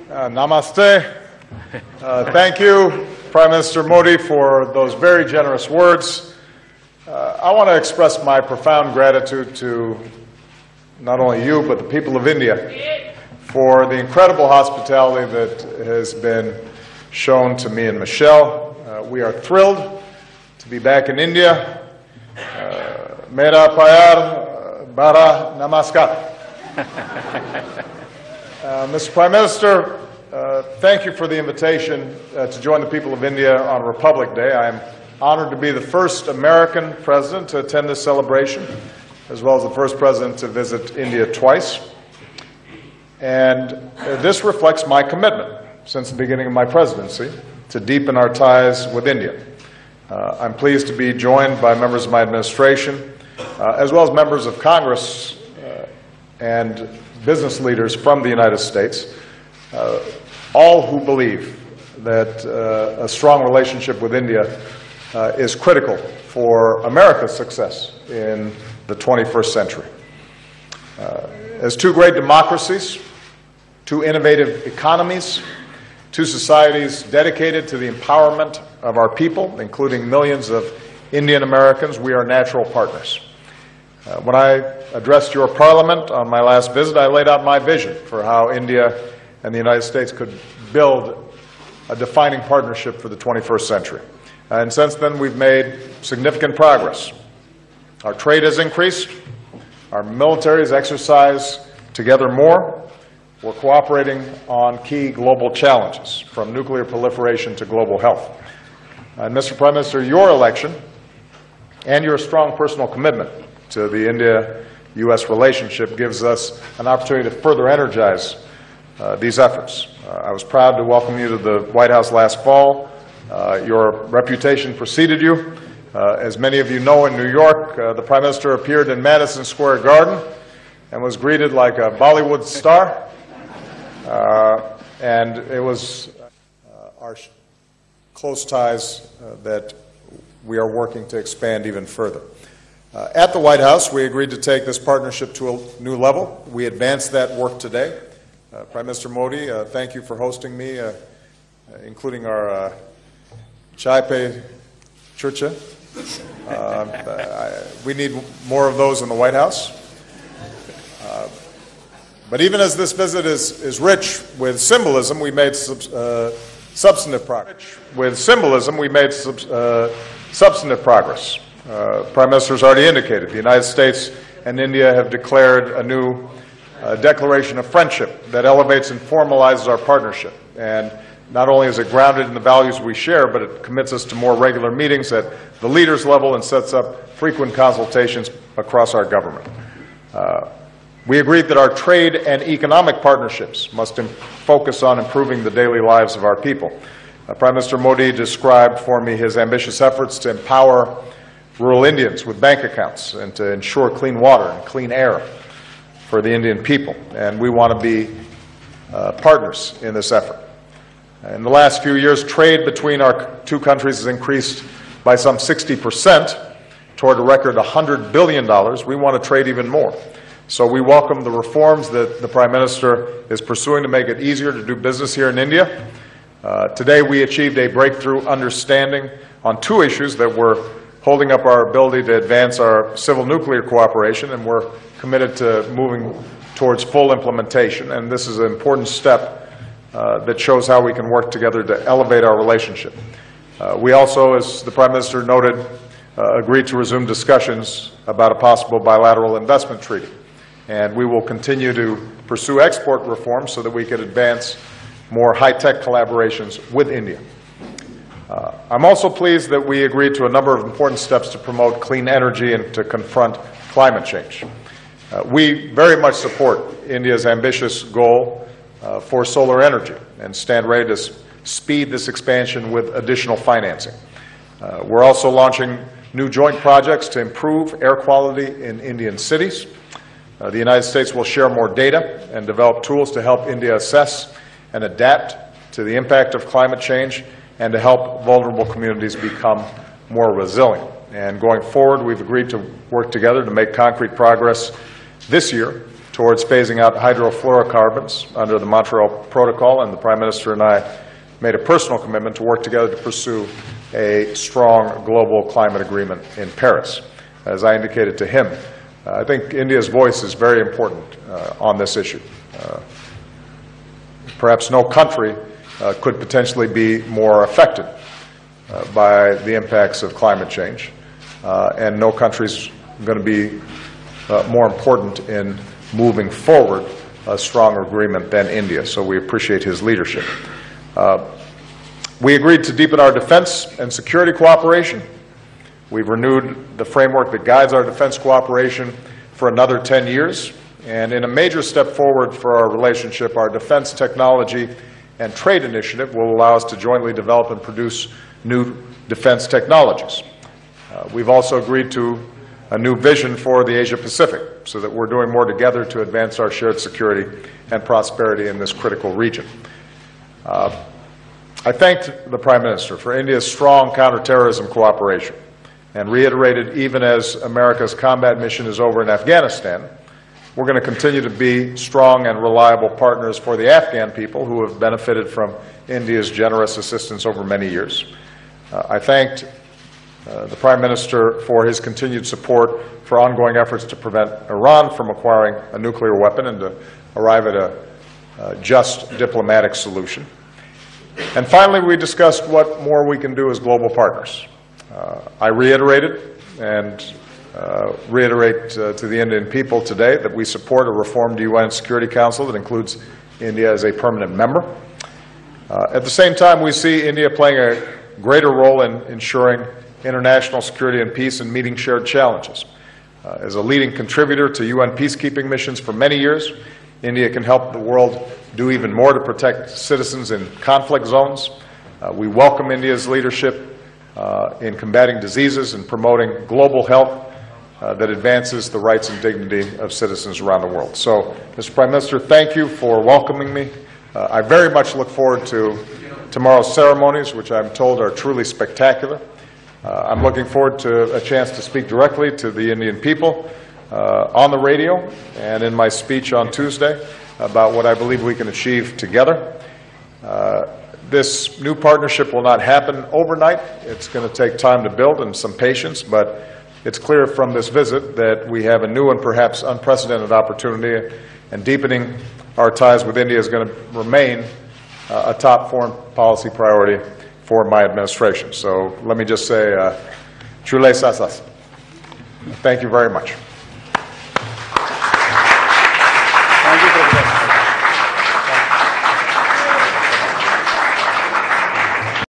Namaste. Thank you, Prime Minister Modi, for those very generous words. I want to express my profound gratitude to not only you, but the people of India for the incredible hospitality that has been shown to me and Michelle. We are thrilled to be back in India. Mera pyar bara namaskar. Mr. Prime Minister, thank you for the invitation to join the people of India on Republic Day. I am honored to be the first American president to attend this celebration, as well as the first president to visit India twice. And this reflects my commitment since the beginning of my presidency to deepen our ties with India. I'm pleased to be joined by members of my administration, as well as members of Congress and business leaders from the United States, all who believe that a strong relationship with India is critical for America's success in the 21st century. As two great democracies, two innovative economies, two societies dedicated to the empowerment of our people, including millions of Indian Americans, we are natural partners. When I addressed your Parliament on my last visit, I laid out my vision for how India and the United States could build a defining partnership for the 21st century. And since then, we've made significant progress. Our trade has increased. Our militaries exercise together more. We're cooperating on key global challenges, from nuclear proliferation to global health. And Mr. Prime Minister, your election and your strong personal commitment to the India-U.S. relationship gives us an opportunity to further energize these efforts. I was proud to welcome you to the White House last fall. Your reputation preceded you. As many of you know, in New York, the Prime Minister appeared in Madison Square Garden and was greeted like a Bollywood star. And it was our close ties that we are working to expand even further. At the White House, we agreed to take this partnership to a new level. We advanced that work today. Prime Minister Modi, thank you for hosting me, including our Chai Pe Churcha. We need more of those in the White House. But even as this visit is rich with symbolism, we made substantive progress. Substantive progress. Prime Minister has already indicated the United States and India have declared a new declaration of friendship that elevates and formalizes our partnership. And not only is it grounded in the values we share, but it commits us to more regular meetings at the leaders level and sets up frequent consultations across our government. We agreed that our trade and economic partnerships must focus on improving the daily lives of our people. Prime Minister Modi described for me his ambitious efforts to empower rural Indians with bank accounts and to ensure clean water and clean air for the Indian people. And we want to be partners in this effort. In the last few years, trade between our two countries has increased by some 60% toward a record $100 billion. We want to trade even more. So we welcome the reforms that the Prime Minister is pursuing to make it easier to do business here in India. Today we achieved a breakthrough understanding on two issues that were holding up our ability to advance our civil nuclear cooperation, and we're committed to moving towards full implementation. And this is an important step that shows how we can work together to elevate our relationship. We also, as the Prime Minister noted, agreed to resume discussions about a possible bilateral investment treaty. And we will continue to pursue export reforms so that we can advance more high-tech collaborations with India. I'm also pleased that we agreed to a number of important steps to promote clean energy and to confront climate change. We very much support India's ambitious goal for solar energy and stand ready to speed this expansion with additional financing. We're also launching new joint projects to improve air quality in Indian cities. The United States will share more data and develop tools to help India assess and adapt to the impact of climate change and to help vulnerable communities become more resilient. And going forward, we've agreed to work together to make concrete progress this year towards phasing out hydrofluorocarbons under the Montreal Protocol, and the Prime Minister and I made a personal commitment to work together to pursue a strong global climate agreement in Paris. As I indicated to him, I think India's voice is very important on this issue. Perhaps no country could potentially be more affected by the impacts of climate change, and no country is going to be more important in moving forward a stronger agreement than India. So we appreciate his leadership. We agreed to deepen our defense and security cooperation. We've renewed the framework that guides our defense cooperation for another 10 years. And in a major step forward for our relationship, our Defense Technology and Trade Initiative will allow us to jointly develop and produce new defense technologies. We've also agreed to a new vision for the Asia-Pacific, so that we're doing more together to advance our shared security and prosperity in this critical region. I thanked the Prime Minister for India's strong counterterrorism cooperation and reiterated, even as America's combat mission is over in Afghanistan, we're going to continue to be strong and reliable partners for the Afghan people who have benefited from India's generous assistance over many years. I thanked the Prime Minister for his continued support for ongoing efforts to prevent Iran from acquiring a nuclear weapon and to arrive at a just diplomatic solution. And finally, we discussed what more we can do as global partners. I reiterated and reiterate to the Indian people today that we support a reformed UN Security Council that includes India as a permanent member. At the same time, we see India playing a greater role in ensuring international security and peace and meeting shared challenges. As a leading contributor to UN peacekeeping missions for many years, India can help the world do even more to protect citizens in conflict zones. We welcome India's leadership in combating diseases and promoting global health that advances the rights and dignity of citizens around the world. So, Mr. Prime Minister, thank you for welcoming me. I very much look forward to tomorrow's ceremonies, which I'm told are truly spectacular. I'm looking forward to a chance to speak directly to the Indian people on the radio and in my speech on Tuesday about what I believe we can achieve together. This new partnership will not happen overnight. It's going to take time to build and some patience, but it's clear from this visit that we have a new and perhaps unprecedented opportunity, and deepening our ties with India is going to remain a top foreign policy priority for my administration. So let me just say, chule sasas. Thank you very much.